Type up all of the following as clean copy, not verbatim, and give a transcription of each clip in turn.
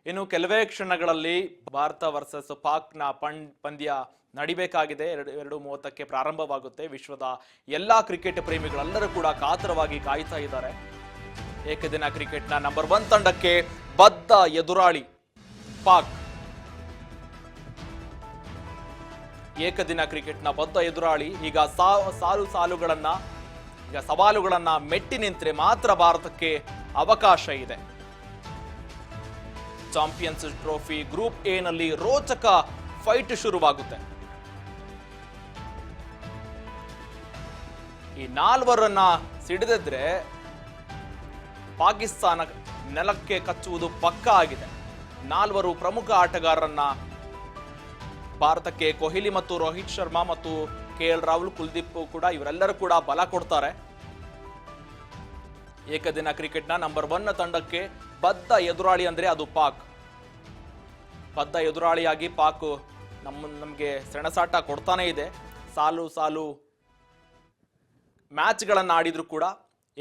ಇನ್ನು ಕೆಲವೇ ಕ್ಷಣಗಳಲ್ಲಿ ಭಾರತ ವರ್ಸಸ್ ಪಾಕ್ನ ಪಂದ್ಯ ನಡಿಬೇಕಾಗಿದೆ. 2:30ಕ್ಕೆ ಪ್ರಾರಂಭವಾಗುತ್ತೆ. ವಿಶ್ವದ ಎಲ್ಲಾ ಕ್ರಿಕೆಟ್ ಪ್ರೇಮಿಗಳೆಲ್ಲರೂ ಕೂಡ ಕಾತರವಾಗಿ ಕಾಯ್ತಾ ಇದ್ದಾರೆ. ಏಕದಿನ ಕ್ರಿಕೆಟ್ನ ನಂಬರ್ 1 ತಂಡಕ್ಕೆ ಬದ್ಧ ಎದುರಾಳಿ ಪಾಕ್. ಏಕದಿನ ಕ್ರಿಕೆಟ್ನ ಬದ್ಧ ಎದುರಾಳಿ. ಈಗ ಸವಾಲುಗಳನ್ನ ಮೆಟ್ಟಿ ನಿಂತರೆ ಮಾತ್ರ ಭಾರತಕ್ಕೆ ಅವಕಾಶ ಇದೆ. ಚಾಂಪಿಯನ್ಸ್ ಟ್ರೋಫಿ ಗ್ರೂಪ್ ಎ ನಲ್ಲಿ ರೋಚಕ ಫೈಟ್ ಶುರುವಾಗುತ್ತೆ. ಈ 4ರನ್ನ ಸಿಡಿದಿದ್ರೆ ಪಾಕಿಸ್ತಾನ ನೆಲಕ್ಕೆ ಕಚ್ಚುವುದು ಪಕ್ಕಾ ಆಗಿದೆ. 4 ಪ್ರಮುಖ ಆಟಗಾರರನ್ನ ಭಾರತಕ್ಕೆ ಕೊಹ್ಲಿ ಮತ್ತು ರೋಹಿತ್ ಶರ್ಮಾ ಮತ್ತು KL ರಾಹುಲ್, ಕುಲ್ದೀಪ್ ಕೂಡ ಇವರೆಲ್ಲರೂ ಕೂಡ ಬಲ ಕೊಡ್ತಾರೆ. ಏಕದಿನ ಕ್ರಿಕೆಟ್ನ ನಂಬರ್ 1 ತಂಡಕ್ಕೆ ಬದ್ಧ ಎದುರಾಳಿ ಅಂದ್ರೆ ಅದು ಪಾಕ್. ಬದ್ಧ ಎದುರಾಳಿಯಾಗಿ ಪಾಕ್ ನಮಗೆ ಸೆಣಸಾಟ ಕೊಡ್ತಾನೆ ಇದೆ. ಸಾಲು ಮ್ಯಾಚ್ಗಳನ್ನು ಆಡಿದ್ರು ಕೂಡ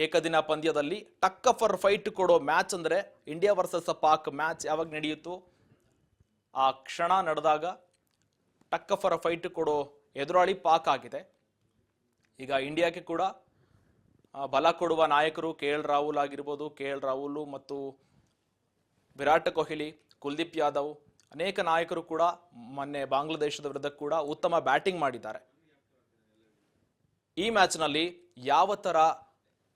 ಏಕದಿನ ಪಂದ್ಯದಲ್ಲಿ ಟಕ್ಕಫರ್ ಫೈಟ್ ಕೊಡೋ ಮ್ಯಾಚ್ ಅಂದ್ರೆ ಇಂಡಿಯಾ ವರ್ಸಸ್ ಪಾಕ್ ಮ್ಯಾಚ್ ಯಾವಾಗ ನಡೆಯಿತು ಆ ಕ್ಷಣ ನಡೆದಾಗ ಟಕ್ಕಫರ್ ಫೈಟ್ ಕೊಡೋ ಎದುರಾಳಿ ಪಾಕ್ ಆಗಿದೆ. ಈಗ ಇಂಡಿಯಾಕ್ಕೆ ಕೂಡ ಬಲ ಕೊಡುವ ನಾಯಕರು KL ರಾಹುಲ್ ಆಗಿರ್ಬೋದು. KL ರಾಹುಲ್ ಮತ್ತು ವಿರಾಟ್ ಕೊಹ್ಲಿ, ಕುಲ್ದೀಪ್ ಯಾದವ್, ಅನೇಕ ನಾಯಕರು ಕೂಡ ಮೊನ್ನೆ ಬಾಂಗ್ಲಾದೇಶದ ವಿರುದ್ಧ ಕೂಡ ಉತ್ತಮ ಬ್ಯಾಟಿಂಗ್ ಮಾಡಿದ್ದಾರೆ. ಈ ಮ್ಯಾಚ್ನಲ್ಲಿ ಯಾವ ತರ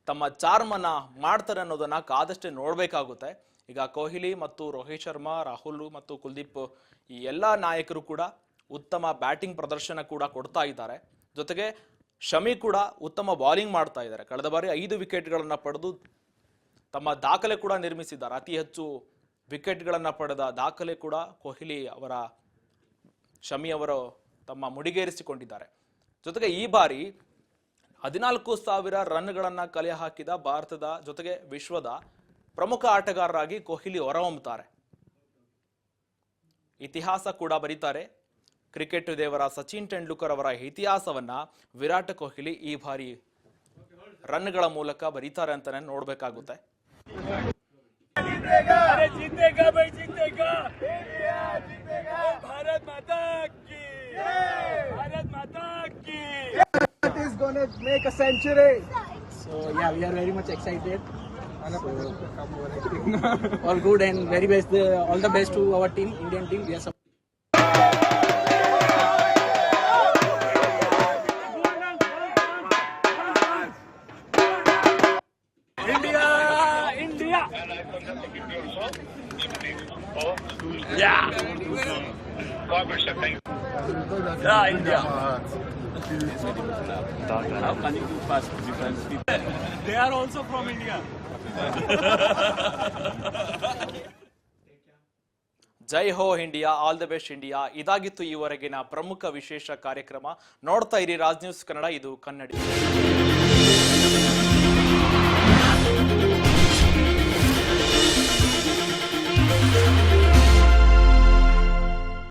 ತಮ್ಮ ಚಾರ್ಮನ್ನ ಮಾಡ್ತಾರೆ ಅನ್ನೋದನ್ನ ಕಾದಷ್ಟೇ ನೋಡ್ಬೇಕಾಗುತ್ತೆ. ಈಗ ಕೊಹ್ಲಿ ಮತ್ತು ರೋಹಿತ್ ಶರ್ಮಾ, ರಾಹುಲ್ ಮತ್ತು ಕುಲ್ದೀಪ್ ಈ ಎಲ್ಲಾ ನಾಯಕರು ಕೂಡ ಉತ್ತಮ ಬ್ಯಾಟಿಂಗ್ ಪ್ರದರ್ಶನ ಕೂಡ ಕೊಡ್ತಾ ಇದ್ದಾರೆ. ಜೊತೆಗೆ ಶಮಿ ಕೂಡ ಉತ್ತಮ ಬೌಲಿಂಗ್ ಮಾಡ್ತಾ ಇದ್ದಾರೆ. ಕಳೆದ ಬಾರಿ 5 ವಿಕೆಟ್ಗಳನ್ನ ಪಡೆದು ತಮ್ಮ ದಾಖಲೆ ಕೂಡ ನಿರ್ಮಿಸಿದ್ದಾರೆ. ಅತಿ ಹೆಚ್ಚು ವಿಕೆಟ್ಗಳನ್ನ ಪಡೆದ ದಾಖಲೆ ಕೂಡ ಶಮಿ ಅವರು ತಮ್ಮ ಮುಡಿಗೇರಿಸಿಕೊಂಡಿದ್ದಾರೆ. ಜೊತೆಗೆ ಈ ಬಾರಿ 14,000 ರನ್ಗಳನ್ನ ಕಲೆ ಹಾಕಿದ ಭಾರತದ ಜೊತೆಗೆ ವಿಶ್ವದ ಪ್ರಮುಖ ಆಟಗಾರರಾಗಿ ಕೊಹ್ಲಿ ಹೊರಹೊಮ್ಮುತ್ತಾರೆ. ಇತಿಹಾಸ ಕೂಡ ಬರೀತಾರೆ. ಕ್ರಿಕೆಟ್ ದೇವರ ಸಚಿನ್ ತೆಂಡೂಲ್ಕರ್ ಅವರ ಇತಿಹಾಸವನ್ನ ವಿರಾಟ್ ಕೊಹ್ಲಿ ಈ ಬಾರಿ ರನ್ಗಳ ಮೂಲಕ ಬರೀತಾರೆ ಅಂತಾನೆ ನೋಡ್ಬೇಕಾಗುತ್ತೆ. Is gonna make a century. So yeah, we are very much excited. All good and very best. All the best to our team, Indian team. We are India. Yeah. Yeah, India. How can you do fast difference? They are also from India. ಜೈ ಹೋ India, all the best India. ಇದಾಗಿತ್ತು ಈವರೆಗಿನ ಪ್ರಮುಖ ವಿಶೇಷ ಕಾರ್ಯಕ್ರಮ. ನೋಡ್ತಾ ಇರಿ Raj news Kannada, ಇದು ಕನ್ನಡಿ.